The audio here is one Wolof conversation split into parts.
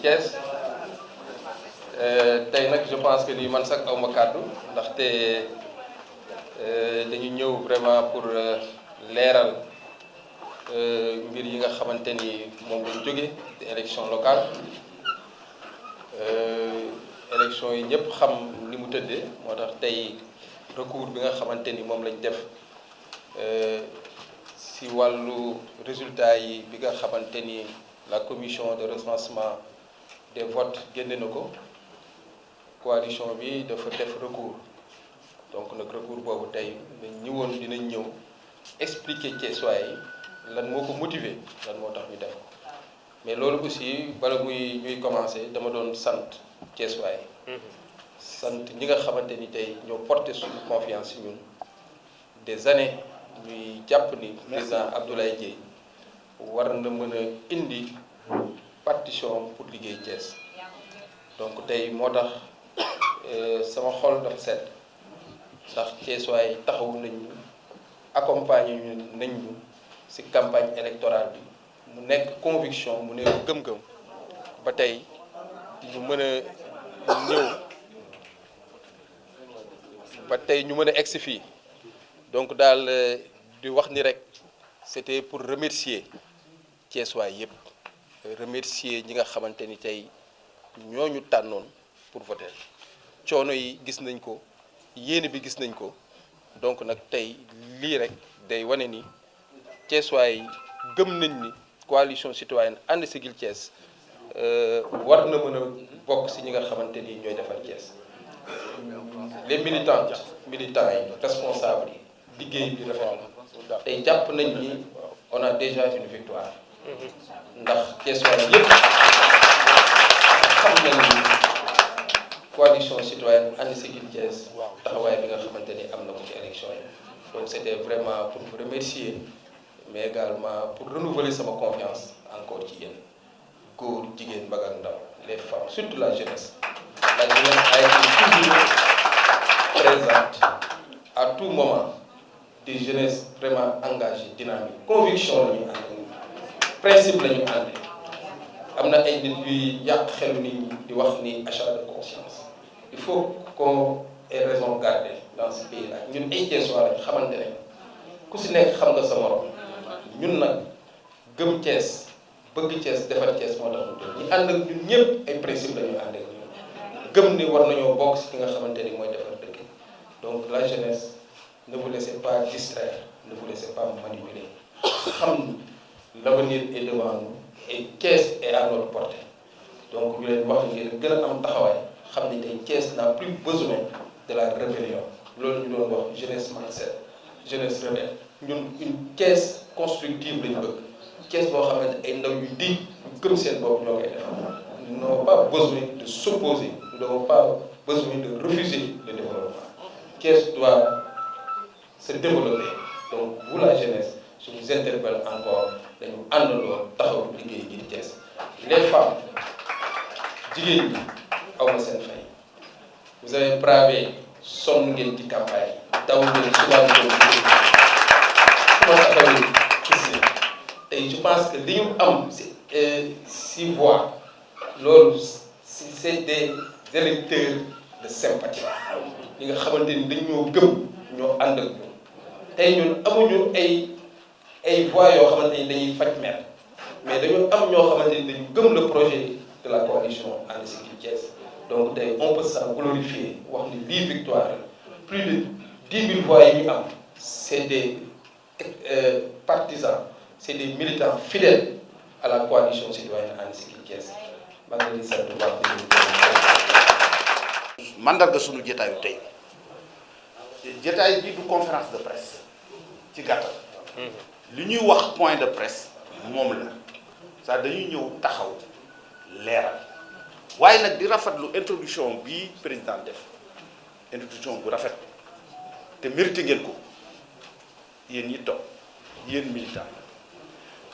Thiès tey nag je pense que ni man sax aw ma kàddu ndaxte dañu ñëw vraiment pour leeral mbir yi nga xamante ni moom lañ jóge di élection locale élection yi ñëpp xam ni mu tëddee moo tax tey recours bi nga xamante ni moom lañ def si wàllu résultat yi bi nga xamante ni la commission de recensement des votes génne na ko coalition bi dafa def recours donc nag recours boobu tey dañ ñëwoon dinañ ñëw expliquer Thiessois yi lan moo ko motiver lan moo tax ñu def ko mais loolu aussi bala ñuy commencer dama doon sant Thiessois yi sant ñi nga xamante ni tey ñoo porté suñu confiance ci ñun des années ñuy jàpp ni président Abdoulaye Dièye war na mën a indi partition pour liggéey Thiès donc tey moo tax sama xol dafa sedd ndax Thiessois yi taxaw nañ ñu accompagner ñu nañ ñu ci campagne électorale bi mu nekk conviction mu nekk gëm-gëm ba tey ñu mën a ñëw ba tey ñu mën a egsi fii donc daal di wax ni rek c'était pour remercier Thiessois yëpp remercier ñi nga xamante ni tey ñooñu tànnoon pour voter coono yi gis nañ ko yéene bi gis nañ ko donc nag tey lii rek day wane ni Thiessois yi gëm nañ ni coalition citoyenne ànd Siggil Thiès war na mën a bokk ci ñi nga xamante ni ñooy defar Thiès les militants yi responsables yi liggéey bi rafet na tey jàpp nañ ni on a déjà une victoire ndax Thiessois yëpp xam nañ ni coalition citoyenne ànd Siggil Thiès taxawaay bi nga xamante ni am na ko ci élection yi donc c'était vraiment pour vous remercier mais également pour renouveler sama confiance encore ci yéen góor jigéen mag ak ndaw les femmes surtout la jeunesse a été toujours présente à tout moment des jeunesses vraiment engagées dynamiques conviction la ñu ànd principe la ñu ànd am na ay nit yuy yàq xelu nit ñi di wax ni achat de conscience il faut qu'on ait raison garder dans ce pays là ñun ay Thiessois lañ xamante ne ku si nekk xam nga sa morom ñun nag gëm Thiès bëgg Thiès defar Thiès moo tax ñu ànd ak ñun ñëpp ay principe la ñu ànd ak ñun gëm ni war nañoo bokk si ki nga xamante ni mooy defar dëkk donc la jeunesse ne vous laissez pas distraire ne vous laissez pas manipuler xam ni l'avenir est devant nous et Thiès est à notre portée donc ñu leen wax ngeen gën a am taxawaay xam ni tey Thiès n'a plus besoin de la rébellion loolu ñu doon wax jeunesse mindset jeunesse rebelle ñun une Thiès constructive lañu bëgg Thiès boo xamante ay ndaw yu di yu gëm seen bopp ñoo koy def nous n'avons pas besoin de s'opposer nous n'avons pas besoin de refuser le développement Thiès doit se développer donc vous la jeunesse je vous interpelle encore dañu àndandoo taxaw liggéey gi di Thiès les femmes jigéen ñi aw ma seen fay vous avez bravé sonn ngeen ci campagne daw ngeen suba ngeen suma taxawee gis tey je pense que li ñu am si voix loolu c'est des électeurs de sympathie ñi nga xamante ni dañ ñoo gëm ñoo ànd ak ñun tey ñun amuñu ay voix yoo xamante ni dañuy faj mer mais dañu am ñoo xamante ni dañu gëm le projet de la coalition ànd Siggil Thiès donc tey on peut s'en glorifier wax ni lii victoire plus de 10 000 voix yi ñu am c'est des partisans c'est des militants fidèles à la coalition citoyenne ànd Siggil Thiès maa ngi leen di sant bu baax mandarga sunu jotaayu tey jotaay bi du conférence de presse ci gàttal li ñuy wax point de presse moom la ça dañuy ñëw taxaw leeral waaye nag di rafetlu introduction bi président def introduction bu rafet te mérité ngeen ko yéen ñi toog yéen militant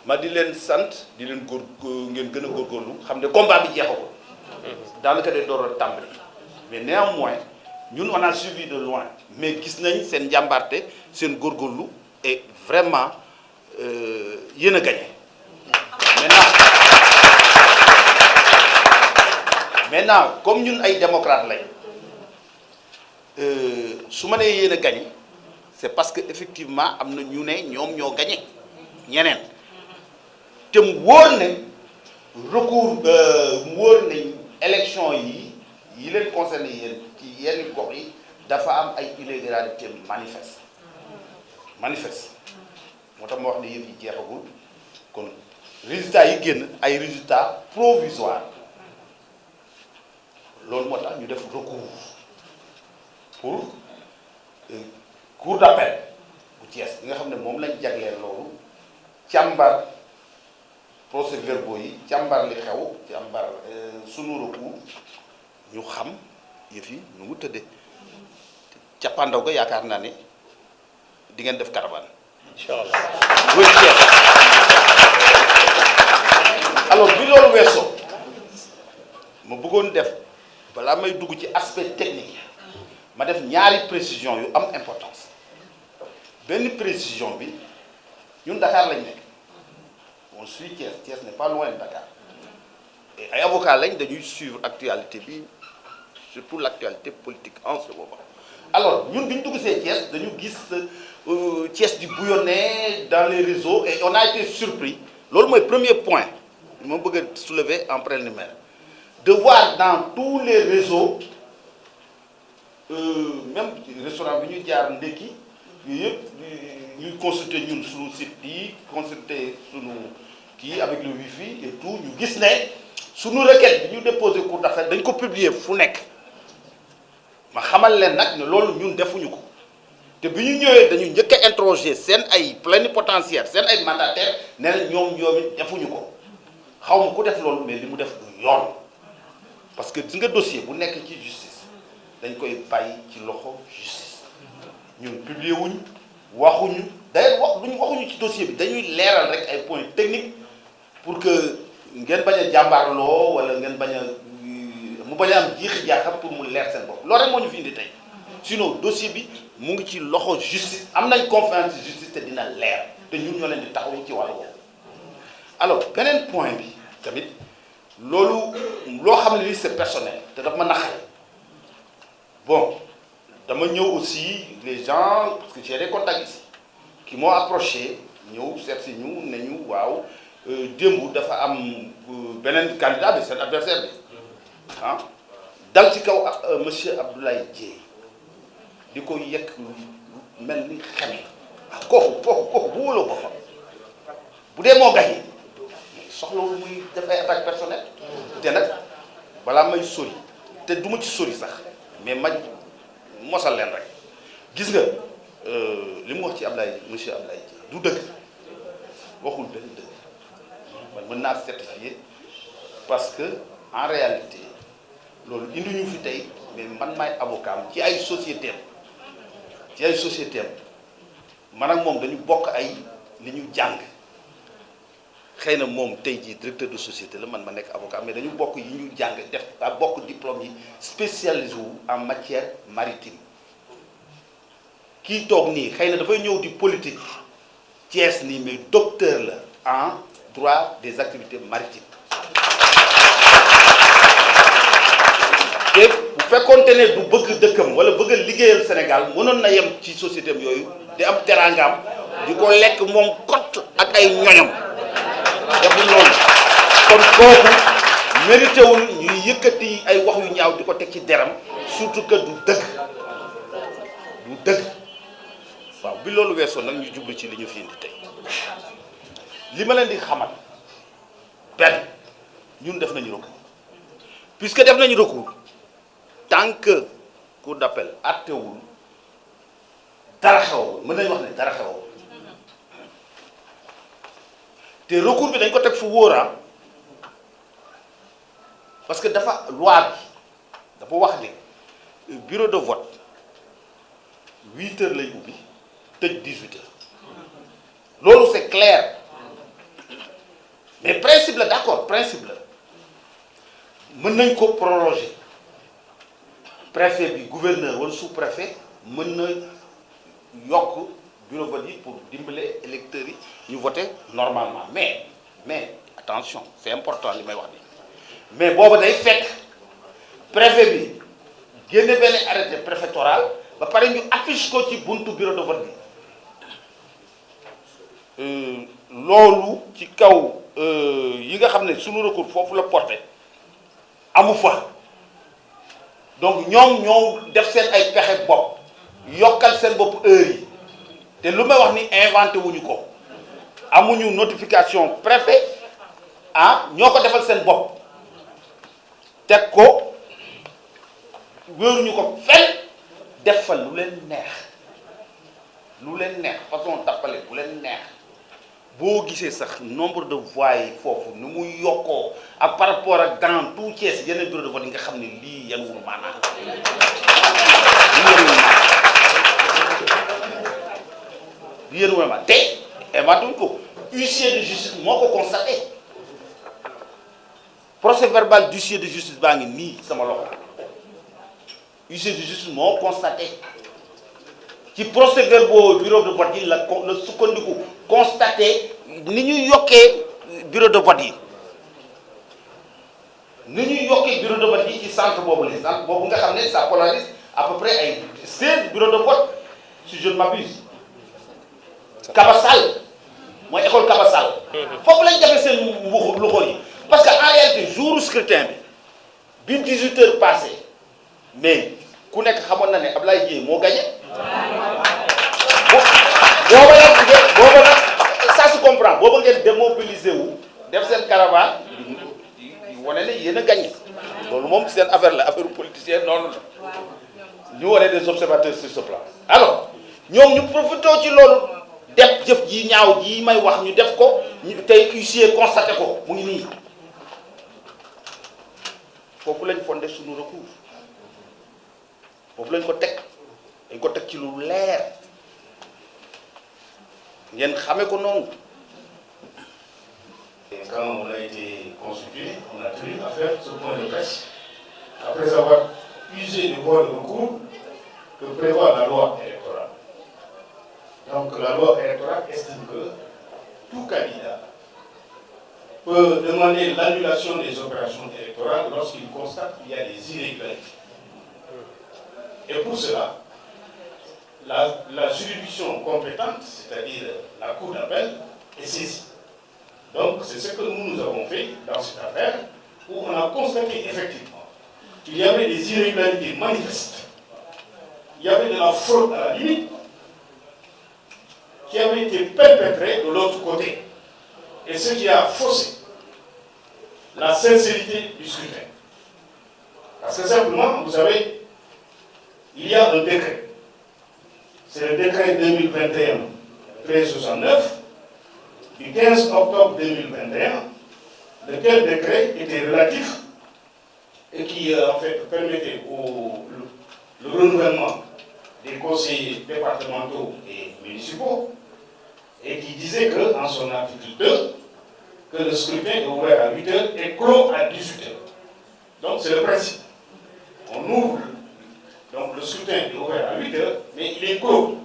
ma di leen sant di leen ngeen gën a góorgóorlu xam ne combat bi jeexagul daanaka day door a tàmbali mais néanmoins ñun on a suivi de loin mais gis nañ seen njàmbarte seen góorgóorlu et vraiment yéen a gagné maintenant maintenant comme ñun ay démocrate lañ su ma nee yéen a gagné c'est parce que effectivement am na ñu ne ñoom ñoo gagné ñeneen te mu wóor ne recours mu wóor ne élection yi leen concerné yéen ci yenn gox yi dafa am ay irrégularité manifeste moo tax ma wax ne yëf yi jeexagul kon résultats yi génn ay résultats provisoires loolu moo tax ñu def recours pour cour d'appel bu Thiès bi nga xam ne moom lañ jagleel loolu càmbar procès-verbaux yi càmbar li xew càmbar sunu recours ñu xam yëf yi nu mu tëddee cappaandaw ga yaakaar naa ne di ngeen def caravane. incha allah wër Thiès. alors bi loolu weesoo ma bëggoon def balaa may dugg ci aspect technique ma def ñaari précision yu am importance benn précision bi ñun Dakar lañ nekk on suit Thiès Thiès n'est pas loin de Dakar et ay avocats lañ dañuy suivre actualité bi surtout l'actualité politique en ce moment. alors ñun bi ñu dugg see Thiès dañu gis Thiès di bouillonner dans les réseaux et on a été surpris loolu mooy premier point ma bëgg a soulever en préliminaire de voir dans tous les réseaux même restaurant bi ñu jaar ndekki yooyu yëpp ñuy consulter ñun suñu site bi consulter suñu kii avec le wifi et tout ñu gis ne suñu requête bi ñu déposé cour d'appel dañ ko publier fu nekk ma xamal leen nag ne loolu ñun defuñu ko te bi ñu ñëwee dañu njëkk a interroger seen ay plénipotentiaires seen ay mandataires ne la ñoom it defuñu ko xaw ma ku def loolu mais li mu def du yoon parce que di nga dossier bu nekk ci justice dañ koy bàyyi ci loxo justice ñun publier wuñ waxuñu d'ailleurs waxuñu ci dossier bi dañuy leeral rek ay points techniques pour que ngeen bañ a jàmbaarloo wala ngeen bañ a mu bañ a am jiixi jaaxam pour mu leer seen bopp loolu rek moo ñu fi indi tey sinon dossier bi mu ngi ci loxo justice am nañ confiance ci justice te dina leer te ñun ñoo leen di taxaw ci wàllu boobu. alors beneen point bi tamit loolu loo xam ne lii c'est personnel te daf ma naqare bon dama ñëw aussi les gens parce que j'ai des contacts ici qui m'ont approché ñëw seet si ñu ne ñu waaw démb dafa am beneen candidat bi seen adversaire bi ah dal ci kaw monsieur Abdoulaye Dièye di ko yekk mel ni xeme kooku bu wóoloo boppam bu dee moo gañe soxlawul muy def ay attaque personnelle te nag balaa may sori te du ma ci sori sax mais ma mosal leen rek gis nga li mu wax ci monsieur Abdoulaye Dièye du dëgg waxul benn dëgg man mën naa certifier parce que en réalité loolu indi ñu fi tey mais man maay avocat am ci ay société am man ak moom dañu bokk ay li ñu jàng xëy na moom tey jii directeur de société la man ma nekk avocat mais dañu bokk yi ñu jàng def bokk diplôme yi spécialisé wu en matière maritime kii toog nii xëy na dafay ñëw di politique Thiès nii mais docteur la en droit des activités maritimes te bu fekkoonte ne du bëgg dëkkam wala bëgg a liggéeyal Sénégal mënoon na yem ci société am yooyu di am teraangaam di ko lekk moom kott ak ay ñoñam deful loolu kon kooku mérité wul ñuy yëkkati ay wax yu ñaaw di ko teg ci deram surtout que du dëgg waaw bi loolu weesoo nag ñu jublu ci li ñu fi indi tey li ma leen di xamal benn ñun def nañu recours puisque def nañu recours tant que cour d'appel attewul dara xewul mën nañu wax ne dara xewul te recours bi dañ ko teg fu wóora parce que dafa loi bi dafa wax ne bureau de vote 8 heures lay ubbi tëj 18 heures loolu c'est clair mais principe la d'accord principe la mën nañ ko proroger préfet bi gouverneur wala sous-préfet mën na yokk bureau vote yi pour dimbale électeurs yi ñu voter normalement mais attention c'est important li may wax ni mais booba day fekk préfet bi génne benn arrêté préfectoral ba pare ñu affiche ko ci buntu bureau de vote bi loolu ci kaw yi nga xam ne sunu recours foofu la porté amu fa donc ñoom ñoo def seen ay pexe bopp yokkal seen bopp heure yi te lu may wax ni inventé wuñu ko amuñu notification préfet ah ñoo ko defal seen bopp teg ko wéeruñu ko fenn def fa lu leen neex façon tappale bu leen neex boo gisee sax nombre de voix yi foofu ni mu yokkoo ak par rapport ak dans tout Thiès yeneen bureau de vote yi nga xam ne lii yanuwul maanaam lii yanuwul maanaam te inventé wuñ ko huissier de justice moo ko constaté procès verbal d'huissier de justice baa ngi nii sama loxo huissier de justice moo constaté ci procès verbal bureau de vote yi la sukkandiku constaté ni ñuy yokkee bureau de vote yi bureau de vote yi ci centre boobu la centre boobu nga xam ne ça polarise à peu près ay 16 bureaux de vote si je ne m'abuse Kabassal mooy école Kabassal foofu lañ defee seen loxo yi parce que en réalité jour scrutin bi 18h passé mais ku nekk xamoon na ne Ablaye Dièye moo gagné booba nag ça se comprend booba ngeen démobilisé wu def seen caravane di wane ne yéen a gagné loolu moom seen affaire la affaire politicienne noonu la ñu wane des observateurs sur ce plan alors ñoom ñu profité ci loolu def jëf ji ñaaw ji may wax ñu def ko ñu tey huissier constaté ko mu ngi nii foofu lañ fondé suñu recours foofu lañ ko teg dañ ko teg ci lu leer ngeen xame ko noonu. Quand on a été consulté, on a tenu à faire ce point de presse après avoir usé de voies de recours que prévoit la loi électorale. Donc la loi électorale estime que tout candidat peut demander l'annulation des opérations électorales lorsqu'il constate qu'il y a des irrégularités. Et pour cela, la juridiction compétente, c'est-à-dire la Cour d'appel, est saisie. Donc c'est ce que nous avons fait dans cette affaire, où on a constaté effectivement qu'il y avait des irrégularités manifestes, il y avait de la fraude à la limite, qui avait été perpétrée de l'autre côté, et ce qui a faussé la sincérité du scrutin. Parce que simplement, vous savez, il y a un décret. C'est le décret 2021-1369 du 15 octobre 2021, lequel décret était relatif et qui en fait permettait le renouvellement des conseillers départementaux et municipaux, et qui disait que, en son article 2, que le scrutin est ouvert à 8h et clos à 18h. Donc c'est le principe. On ouvre, donc le scrutin est ouvert à 8h, mais il est clos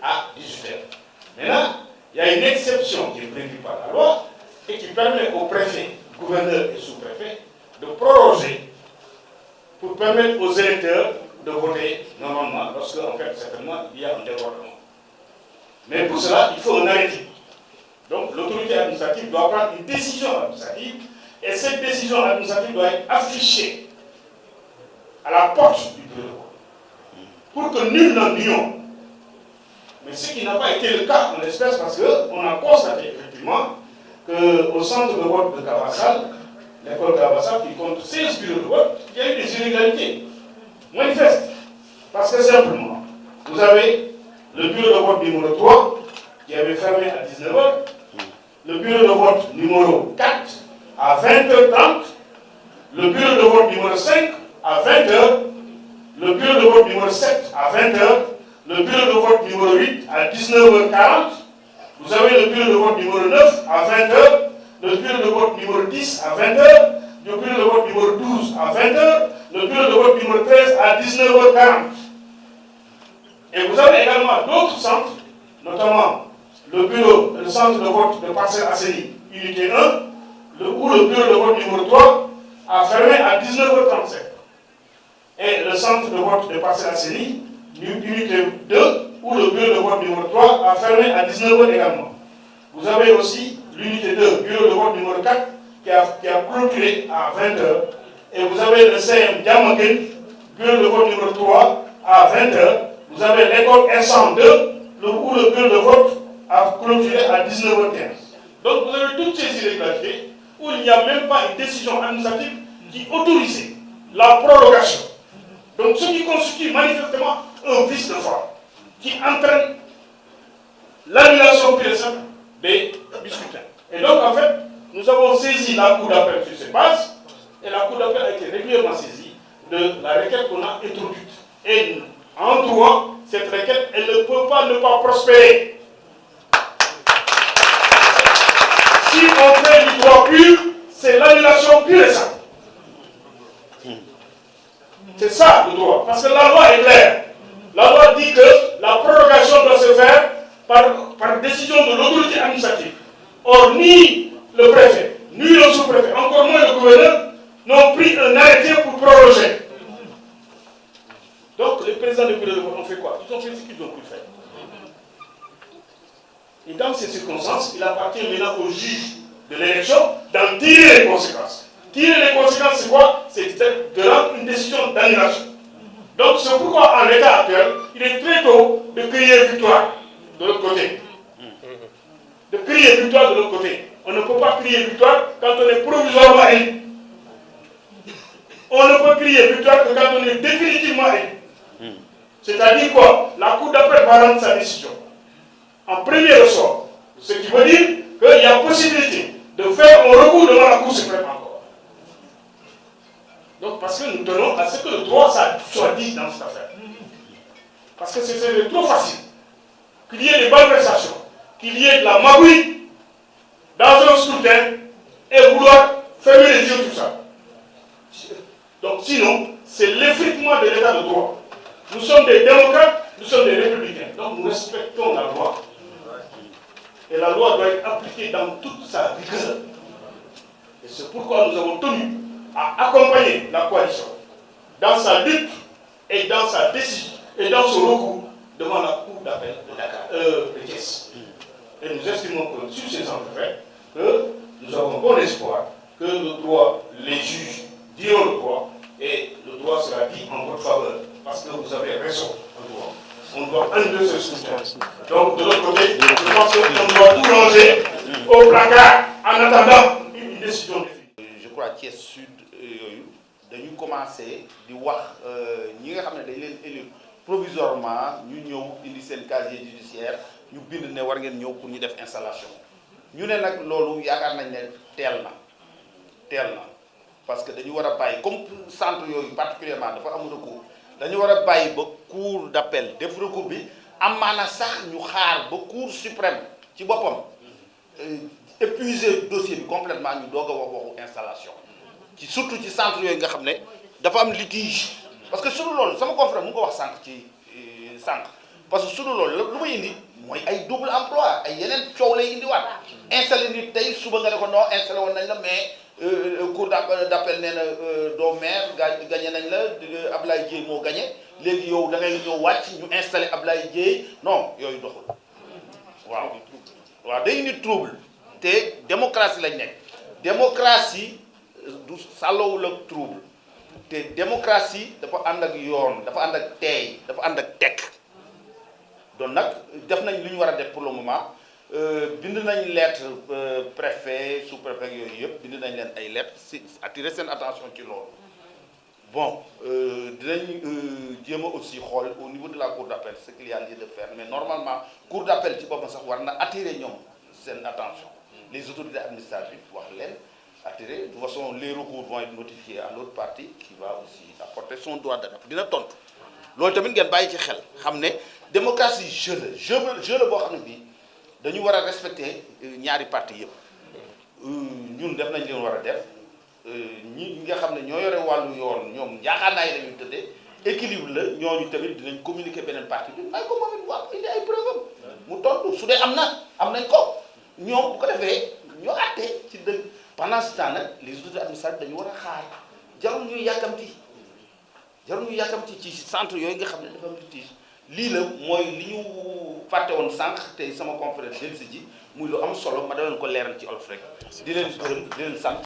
à 18h. Maintenant, il y a une exception qui est prévue par la loi et qui permet au préfet, gouverneur et sous-préfet de proroger pour permettre aux électeurs de voter normalement, lorsque, en fait, certainement, il y a un débordement. Mais pour cela, il faut un arrêté. Donc, l'autorité administrative doit prendre une décision administrative, et cette décision administrative doit être affichée à la porte du bureau, pour que nul n'en ignore. Mais ce qui n'a pas été le cas en l'espèce, parce qu'on a constaté effectivement qu'au centre de vote de Kabassal, l'école Kabassal, qui compte 16 bureaux de vote, il y a eu des inégalités manifestes. Parce que simplement, vous avez le bureau de vote numéro 3 qui avait fermé à 19h, le bureau de vote numéro 4 à 20h30, le bureau de vote numéro 5 à 20h, le bureau de vote numéro 7 à 20h, le bureau de vote numéro 8 à 19h40, vous avez le bureau de vote numéro 9 à 20h, le bureau de vote numéro 10 à 20h, le bureau de vote numéro 12 à 20h, le bureau de vote numéro 13 à 19h40. Et vous avez également d'autres centres, notamment le centre de vote de Parcelles Assainies, unité 1, où le bureau de vote numéro 3 a fermé à 19h37. et le centre de vote de Parcelles Assainies, unité 2, où le bureau de vote numéro 3 a fermé à 19h également. Vous avez aussi l'unité 2, bureau de vote numéro 4, qui a clôturé à 20h. Et vous avez le CM Diamaguène, bureau de vote numéro 3, à 20h. Vous avez l'école S102, où le bureau de vote a clôturé à 19h15. Donc vous avez toutes ces irrégularités où il n'y a même pas une décision administrative qui autorise la prolongation. Donc ce qui constitue manifestement un vice de forme qui entraîne l'annulation pure et simple des scrutins. Et donc en fait, nous avons saisi la Cour d'appel sur ces bases et la Cour d'appel a été régulièrement saisie de la requête qu'on a introduite. Et en droit, cette requête, elle ne peut pas ne pas prospérer. Si on fait du droit pur, c'est l'annulation pure et simple. C'est ça le droit. Parce que la loi est claire. La loi dit que la prolongation doit se faire par décision de l'autorité administrative. Or, ni le préfet, ni le sous-préfet, encore moins le gouverneur, n'ont pris un arrêté pour prolonger. Donc, les présidents de bureau de vote ont fait quoi? Ils ont fait ce qu'ils ont pu faire. Et dans ces circonstances, il appartient maintenant au juge de l'élection d'en tirer les conséquences. Tirer les conséquences, c'est quoi? C'est de rendre une décision d'annulation. Donc, c'est pourquoi, en l'état actuel, il est très tôt de crier victoire de l'autre côté. De crier victoire de l'autre côté. On ne peut pas crier victoire quand on est provisoirement élu. On ne peut crier victoire que quand on est définitivement élu. C'est-à-dire quoi? La Cour d'appel va rendre sa décision en premier ressort. Ce qui veut dire qu'il y a possibilité de faire un recours devant la Cour suprême encore. Donc, parce que nous tenons à ce que le droit soit dit dans cette affaire. Parce que c'est trop facile qu'il y ait des malversations, qu'il y ait de la magouille dans un scrutin et vouloir fermer les yeux sur ça. Donc, sinon, c'est l'effritement de l'état de droit. Nous sommes des démocrates, nous sommes des républicains. Donc, nous respectons la loi. Et la loi doit être appliquée dans toute sa rigueur. Et c'est pourquoi nous avons tenu à accompagner la coalition dans sa lutte et dans sa décision et dans son recours devant la Cour d'appel de Thiès. Et nous estimons que sur ces entrefaits, que nous avons bon espoir que le droit, les juges diront le droit et le droit sera dit en votre faveur. Parce que vous avez raison, le droit. On doit annuler ce scrutin. Donc de l'autre côté, je pense qu'on doit tout ranger au placard en attendant une décision définitive. Je crois Thiès Sud dañu commencé di wax ñi nga xam ne dañ leen élire provisoirement ñu ñëw indi seen casier judiciaire ñu bind ne war ngeen ñëw pour ñu def installation ñu ne nag loolu yaakaar nañ ne teel na parce que dañu war a bàyyi comme centre yooyu particulièrement dafa am recours dañu war a bàyyi ba cour d'appel def recours bi amaana sax ñu xaar ba cour suprême ci boppam épuiser dossier bi complètement ñu doog a wax waxu installation ci surtout ci centre yooyu nga xam ne dafa am litige parce que sunu loolu sama confrère mu ngi ko wax sànq ci sànq parce que sunu loolu lu may indi mooy ay double emploi ay yeneen coow lay indiwaat installé nit tey suba nga ne ko non installé woon nañ la mais cour d'appel nee na doo maire gagné nañ la Ablaye Dieye moo gagné léegi yow da ngay ñëw wàcc ñu installé Ablaye Dieye non yooyu doxul waaw day indi trouble te démocratie lañ nekk démocratie du sàllowul ak trouble te démocratie dafa ànd ak yoon dafa ànd ak teey dafa ànd ak tekk donc nag def nañ li ñu war a def pour le moment bind nañ lettre préfet sous-préfet yooyu yëpp bind nañ leen ay lettres si attirer seen attention ci loolu bon dinañ jéem a aussi xool au niveau de la cour d'appel ce qu'il y a lieu de faire mais normalement cour d'appel ci boppam sax war na attirer ñoom seen attention les autorités administratives wax leen attirer de toute façon les recours vont être notifiés à l'autre partie qui va aussi apporter son droit d'appel dina tontu loolu tamit ngeen bàyyi ci xel xam ne démocratie jeu la boo xam ne bii dañu war a respecter ñaari parti yëpp ñun def nañ leen war a def ñi nga xam ne ñoo yore wàllu yoon ñoom njaaxaanaay lañuy tëddee équilibre la ñooñu tamit dinañ communiquer beneen parti bi ay ko moom it wax indi ay preuve mu tontu su dee am nañ ko ñoom bu ko defee ñoo àttee ci dëgg pendant ce temps nag les autorités administratives dañu war a xaar jarul ñuy yàkkamti jarul ñu yàkkamti ci centre yooyu nga xam ne dafa am litige lii la mooy li ñu fàtte woon sànq tey sama conférence dellusi ji muy lu am solo ma da leen ko leeral ci olof rek di leen gërëm di leen sant